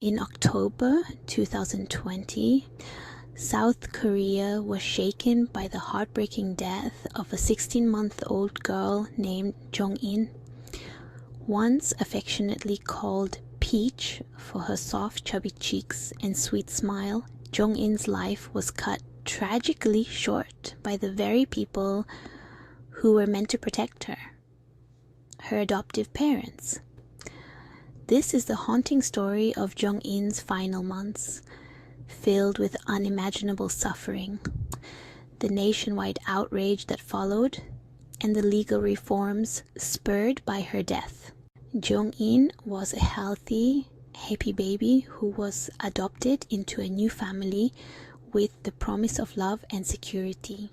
In October 2020, South Korea was shaken by the heartbreaking death of a 16-month-old girl named Jong-in. Once affectionately called Peach for her soft, chubby cheeks and sweet smile, Jong-in's life was cut tragically short by the very people who were meant to protect her adoptive parents. This is the haunting story of Jong-in's final months, filled with unimaginable suffering, the nationwide outrage that followed, and the legal reforms spurred by her death. Jong-in was a healthy, happy baby who was adopted into a new family with the promise of love and security.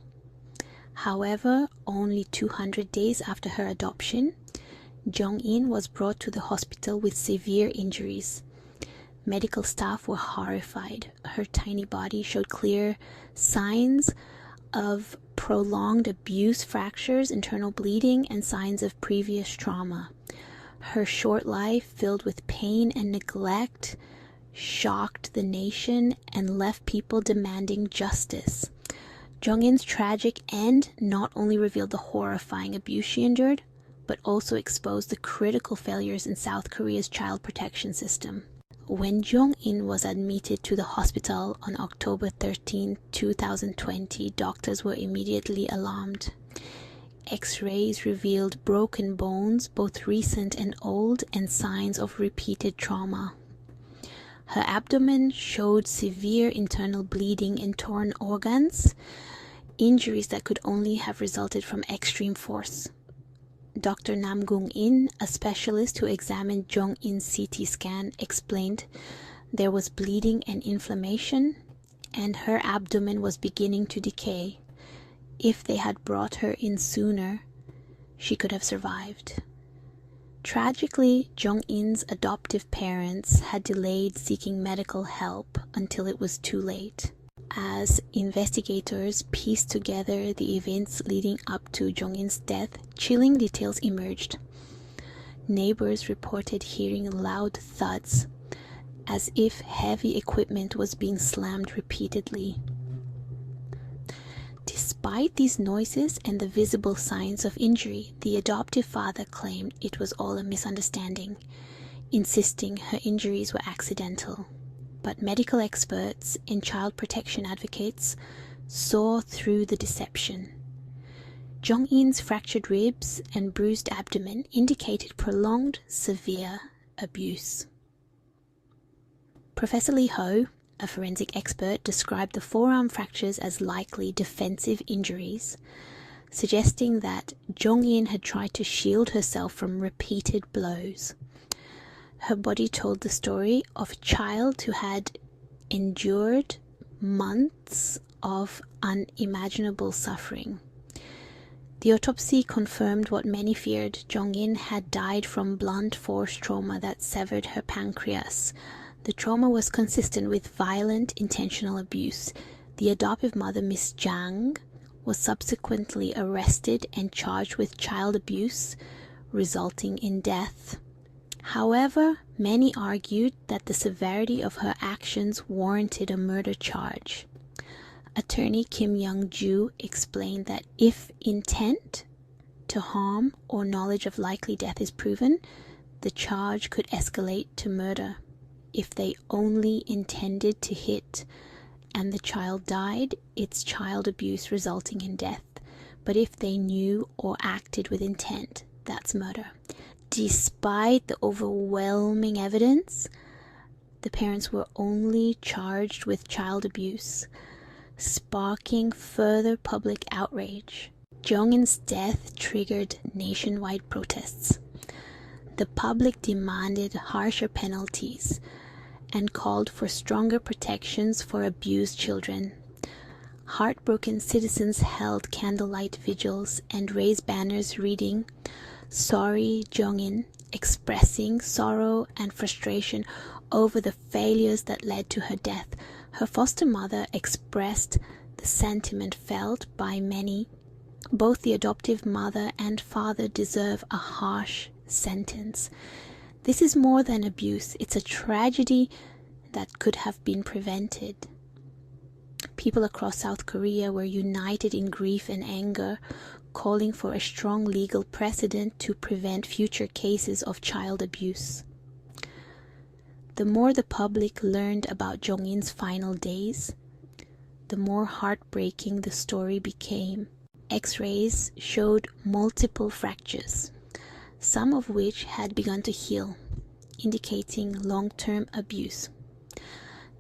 However, only 200 days after her adoption, Jong-in was brought to the hospital with severe injuries. Medical staff were horrified. Her tiny body showed clear signs of prolonged abuse, fractures, internal bleeding, and signs of previous trauma. Her short life, filled with pain and neglect, shocked the nation and left people demanding justice. Jong-in's tragic end not only revealed the horrifying abuse she endured, but also exposed the critical failures in South Korea's child protection system. When Jong-in was admitted to the hospital on October 13, 2020, doctors were immediately alarmed. X-rays revealed broken bones, both recent and old, and signs of repeated trauma. Her abdomen showed severe internal bleeding and torn organs, injuries that could only have resulted from extreme force. Dr. Nam Gung-in, a specialist who examined Jong-in's CT scan, explained there was bleeding and inflammation, and her abdomen was beginning to decay. If they had brought her in sooner, she could have survived. Tragically, Jong-in's adoptive parents had delayed seeking medical help until it was too late. As investigators pieced together the events leading up to Jong-in's death, chilling details emerged. Neighbors reported hearing loud thuds, as if heavy equipment was being slammed repeatedly. Despite these noises and the visible signs of injury, the adoptive father claimed it was all a misunderstanding, insisting her injuries were accidental. But medical experts and child protection advocates saw through the deception. Jong-in's fractured ribs and bruised abdomen indicated prolonged, severe abuse. Professor Lee Ho, a forensic expert, described the forearm fractures as likely defensive injuries, suggesting that Jong-in had tried to shield herself from repeated blows. Her body told the story of a child who had endured months of unimaginable suffering. The autopsy confirmed what many feared. Jong-in had died from blunt force trauma that severed her pancreas. The trauma was consistent with violent, intentional abuse. The adoptive mother, Miss Jang, was subsequently arrested and charged with child abuse, resulting in death. However, many argued that the severity of her actions warranted a murder charge. Attorney Kim Young-ju explained that if intent to harm or knowledge of likely death is proven, the charge could escalate to murder. If they only intended to hit and the child died, it's child abuse resulting in death. But if they knew or acted with intent, that's murder. Despite the overwhelming evidence, the parents were only charged with child abuse, sparking further public outrage. Jong-in's death triggered nationwide protests. The public demanded harsher penalties and called for stronger protections for abused children. Heartbroken citizens held candlelight vigils and raised banners reading, "Sorry, Jong-in," expressing sorrow and frustration over the failures that led to her death. Her foster mother expressed the sentiment felt by many. Both the adoptive mother and father deserve a harsh sentence. This is more than abuse. It's a tragedy that could have been prevented. People across South Korea were united in grief and anger, calling for a strong legal precedent to prevent future cases of child abuse. The more the public learned about Jong-in's final days, the more heartbreaking the story became. X-rays showed multiple fractures, some of which had begun to heal, indicating long-term abuse.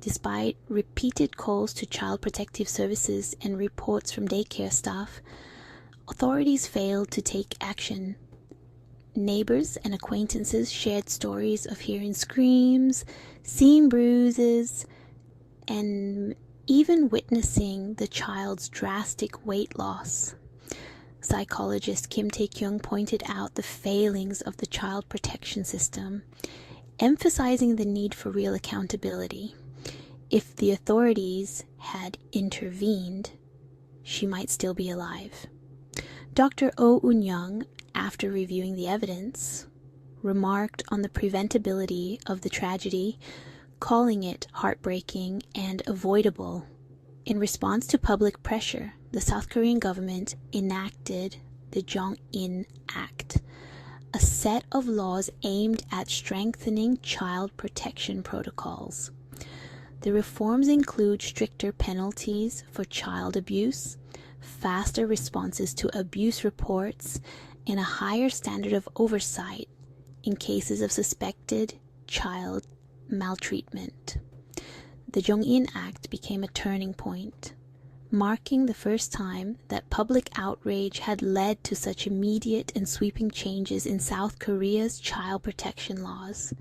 Despite repeated calls to Child Protective Services and reports from daycare staff, authorities failed to take action. Neighbors and acquaintances shared stories of hearing screams, seeing bruises, and even witnessing the child's drastic weight loss. Psychologist Kim Tae-kyung pointed out the failings of the child protection system, emphasizing the need for real accountability. If the authorities had intervened, she might still be alive. Dr. Oh Eun-young, after reviewing the evidence, remarked on the preventability of the tragedy, calling it heartbreaking and avoidable. In response to public pressure, the South Korean government enacted the Jeong-In Act, a set of laws aimed at strengthening child protection protocols. The reforms include stricter penalties for child abuse, faster responses to abuse reports, and a higher standard of oversight in cases of suspected child maltreatment. The Jeong-In Act became a turning point, marking the first time that public outrage had led to such immediate and sweeping changes in South Korea's child protection laws.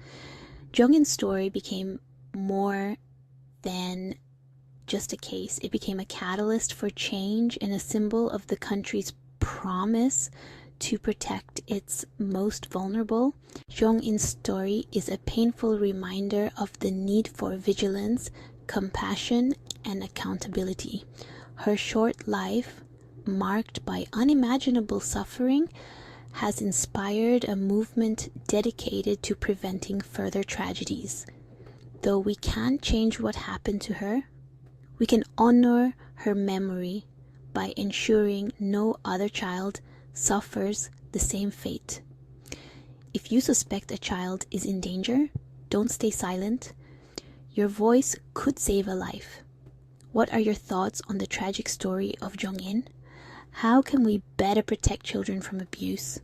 Jong-in's story became more than just a case. It became a catalyst for change and a symbol of the country's promise to protect its most vulnerable. Jong-in's story is a painful reminder of the need for vigilance, compassion, and accountability. Her short life, marked by unimaginable suffering, has inspired a movement dedicated to preventing further tragedies. Though we can't change what happened to her, we can honor her memory by ensuring no other child suffers the same fate. If you suspect a child is in danger, don't stay silent. Your voice could save a life. What are your thoughts on the tragic story of Jong-in? How can we better protect children from abuse?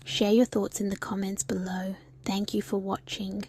Share your thoughts in the comments below. Thank you for watching.